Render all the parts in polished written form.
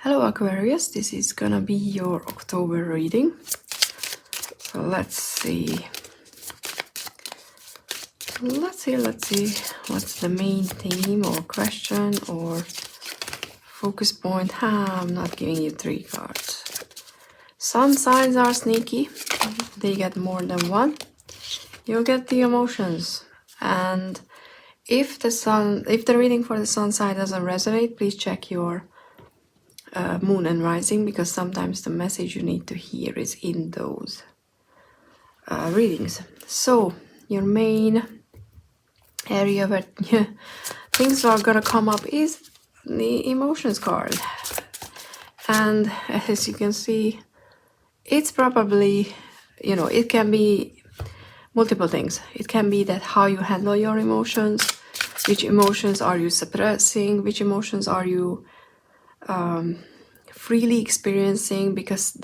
Hello Aquarius, this is gonna be your October reading. So let's see what's the main theme or question or focus point. I'm not giving you 3 cards. Sun signs are sneaky. They get more than one. You'll get the emotions, and if the reading for the sun sign doesn't resonate, please check your moon and rising, because sometimes the message you need to hear is in those readings. So your main area where things are gonna come up is the emotions card, and as you can see, it's probably, it can be multiple things. It can be that how you handle your emotions, which emotions are you suppressing, which emotions are you freely experiencing, because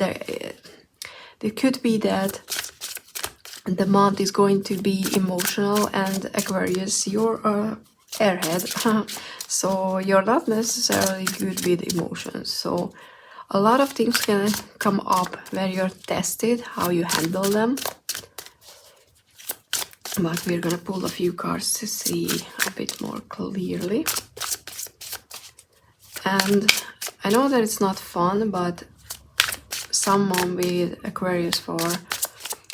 it could be that the month is going to be emotional, and Aquarius, you're airhead, so you're not necessarily good with emotions. So a lot of things can come up where you're tested how you handle them, but we're gonna pull a few cards to see a bit more clearly. And I know that it's not fun, but someone with Aquarius for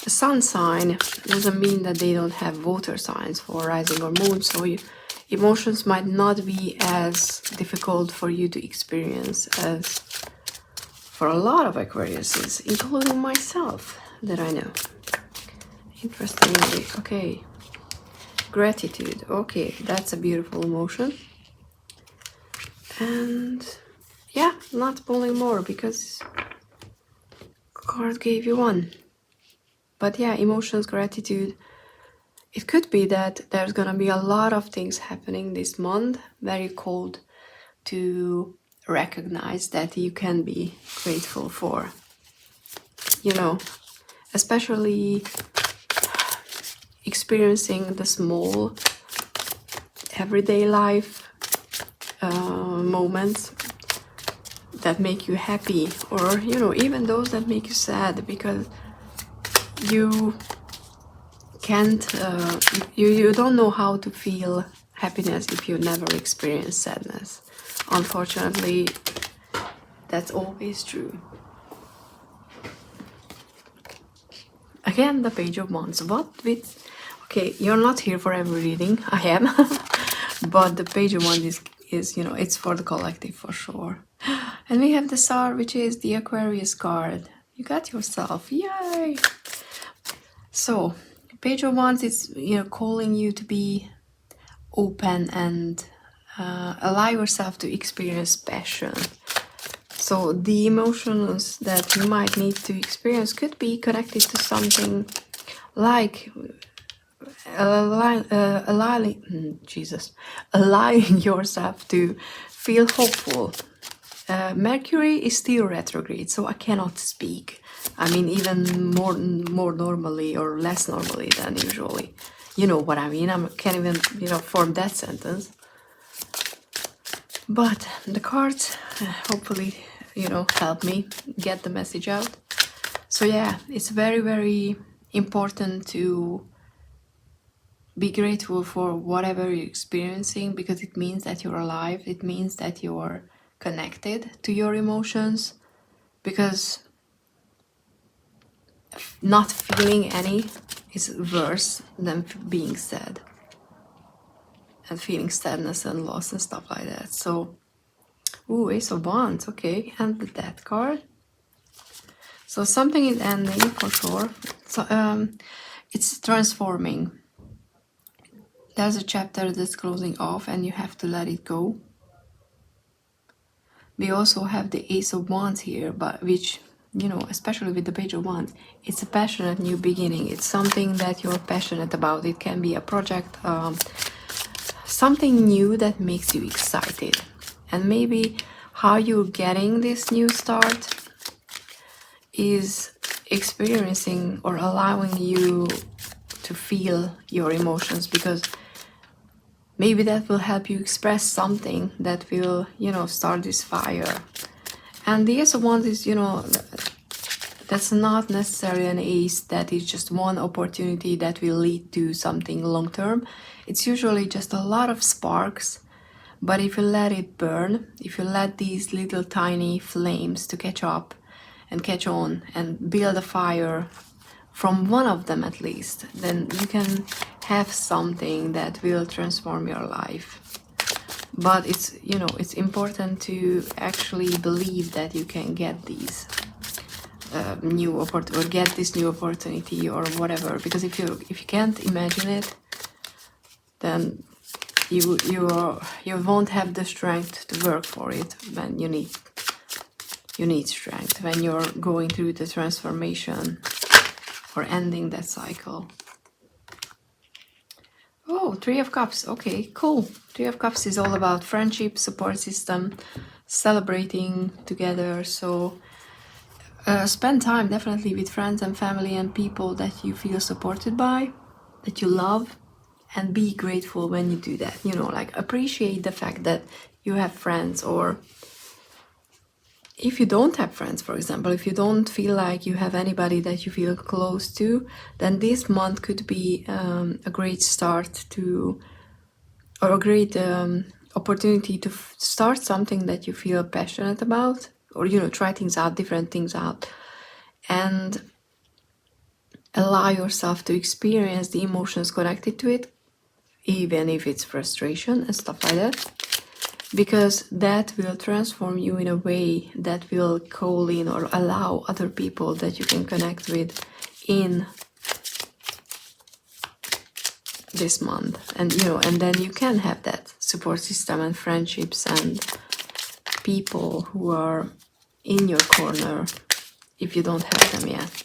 a sun sign doesn't mean that they don't have water signs for rising or moon, so emotions might not be as difficult for you to experience as for a lot of Aquariuses, including myself, that I know. Interestingly, okay, gratitude, okay, that's a beautiful emotion. And yeah, not pulling more because card gave you one. But yeah, emotions, gratitude. It could be that there's gonna be a lot of things happening this month, very cold to recognize that you can be grateful for. Especially experiencing the small everyday life moments that make you happy, or even those that make you sad, because you can't you don't know how to feel happiness if you never experience sadness. Unfortunately, that's always true. Again, the Page of Wands. Okay, you're not here for every reading. I am. But the Page of Wands is it's for the collective for sure. And we have the Star, which is the Aquarius card. You got yourself, yay! So Page of Wands is calling you to be open and allow yourself to experience passion. So the emotions that you might need to experience could be connected to something like allowing yourself to feel hopeful. Mercury is still retrograde, so I cannot speak. I mean, even more normally or less normally than usually. You know what I mean? I can't even, form that sentence. But the cards hopefully, help me get the message out. So yeah, it's very, very important to be grateful for whatever you're experiencing, because it means that you're alive. It means that you're connected to your emotions, because not feeling any is worse than being sad and feeling sadness and loss and stuff like that. So, ooh, Ace of Wands, okay, and the Death card. So something is ending for sure. So it's transforming. There's a chapter that's closing off and you have to let it go. We also have the Ace of Wands here, but which, especially with the Page of Wands, it's a passionate new beginning. It's something that you're passionate about. It can be a project, something new that makes you excited. And maybe how you're getting this new start is experiencing or allowing you to feel your emotions, because maybe that will help you express something that will, start this fire. And the Ace of Wands is, you know, that's not necessarily an ace that is just one opportunity that will lead to something long term. It's usually just a lot of sparks, but if you let it burn, if you let these little tiny flames to catch up and catch on and build a fire from one of them at least, then you can have something that will transform your life. But it's, you know, it's important to actually believe that you can get these new opportunity, or get this new opportunity or whatever, because if you can't imagine it, then you won't have the strength to work for it. When you need strength when you're going through the transformation or ending that cycle. Oh, Three of Cups. Okay, cool. Three of Cups is all about friendship, support system, celebrating together. So spend time definitely with friends and family and people that you feel supported by, that you love, and be grateful when you do that. You know, like appreciate the fact that you have friends, or if you don't have friends, for example, if you don't feel like you have anybody that you feel close to, then this month could be a great start to, or a great opportunity to start something that you feel passionate about, or, you know, try things out, different things out, and allow yourself to experience the emotions connected to it, even if it's frustration and stuff like that. Because that will transform you in a way that will call in or allow other people that you can connect with in this month. And, you know, and then you can have that support system and friendships and people who are in your corner if you don't have them yet.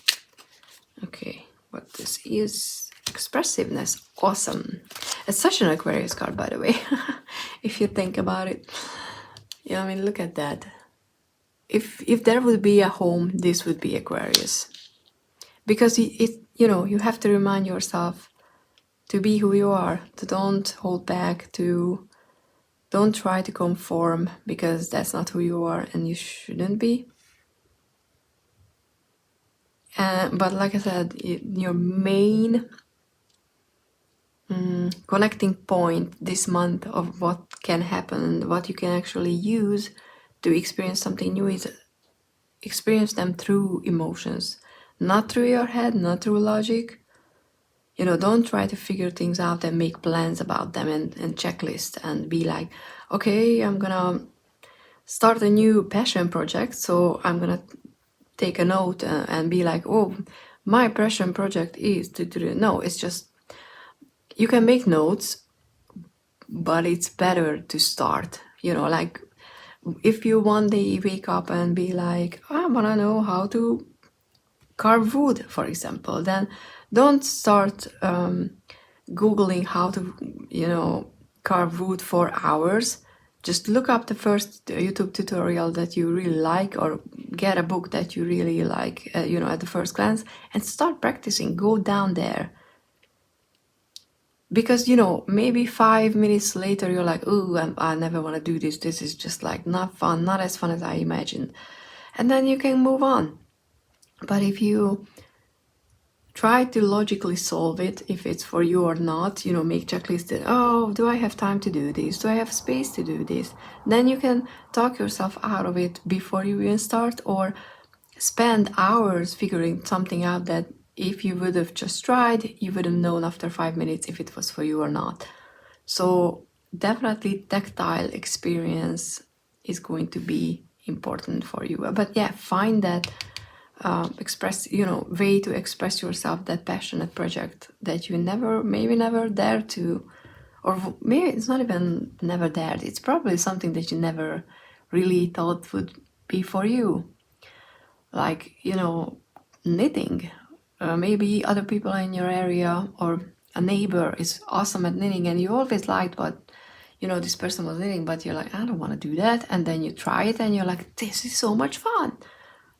Okay, what this is, expressiveness. Awesome. It's such an Aquarius card, by the way. If you think about it. Yeah, I mean, look at that. If there would be a home, this would be Aquarius. Because it, you know, you have to remind yourself to be who you are, to don't hold back, to don't try to conform, because that's not who you are and you shouldn't be. But like I said, your main connecting point this month of what can happen, what you can actually use to experience something new, is experience them through emotions, not through your head, not through logic. You know, don't try to figure things out and make plans about them and checklist and be like, okay, I'm gonna start a new passion project, so I'm gonna take a note and be like, oh, my passion project is to do. No, it's just, you can make notes, but it's better to start. You know, like if you one day wake up and be like, I wanna know how to carve wood, for example, then don't start Googling how to, you know, carve wood for hours. Just look up the first YouTube tutorial that you really like, or get a book that you really like, you know, at the first glance, and start practicing. Go down there. Because, you know, maybe 5 minutes later you're like, oh, I never want to do this. This is just like not fun, not as fun as I imagined. And then you can move on. But if you try to logically solve it, if it's for you or not, you know, make checklists. Oh, do I have time to do this? Do I have space to do this? Then you can talk yourself out of it before you even start, or spend hours figuring something out that if you would have just tried, you would have known after 5 minutes if it was for you or not. So definitely tactile experience is going to be important for you. But yeah, find that express, you know, way to express yourself, that passionate project that you maybe never dared to, or maybe it's not even never dared, it's probably something that you never really thought would be for you. Like, you know, knitting. Maybe other people in your area or a neighbor is awesome at knitting and you always liked what, you know, this person was knitting, but you're like, I don't want to do that. And then you try it and you're like, this is so much fun.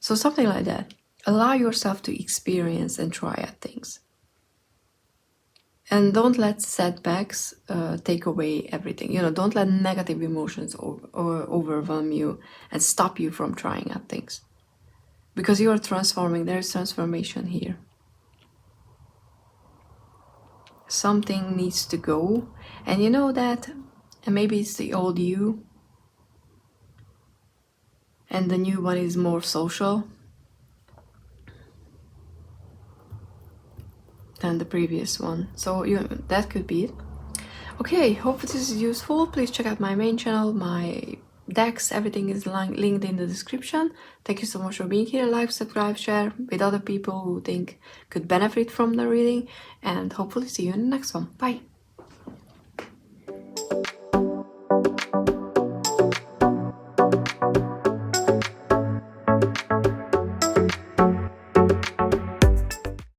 So something like that. Allow yourself to experience and try out things. And don't let setbacks take away everything. You know, don't let negative emotions overwhelm you and stop you from trying out things. Because you are transforming, there is transformation here. Something needs to go, and you know that, and maybe it's the old you, and the new one is more social than the previous one. So that could be it. Okay, hope this is useful. Please check out my main channel, my decks, everything is linked in the description. Thank you so much for being here. Like, subscribe, share with other people who think could benefit from the reading, and hopefully see you in the next one. Bye!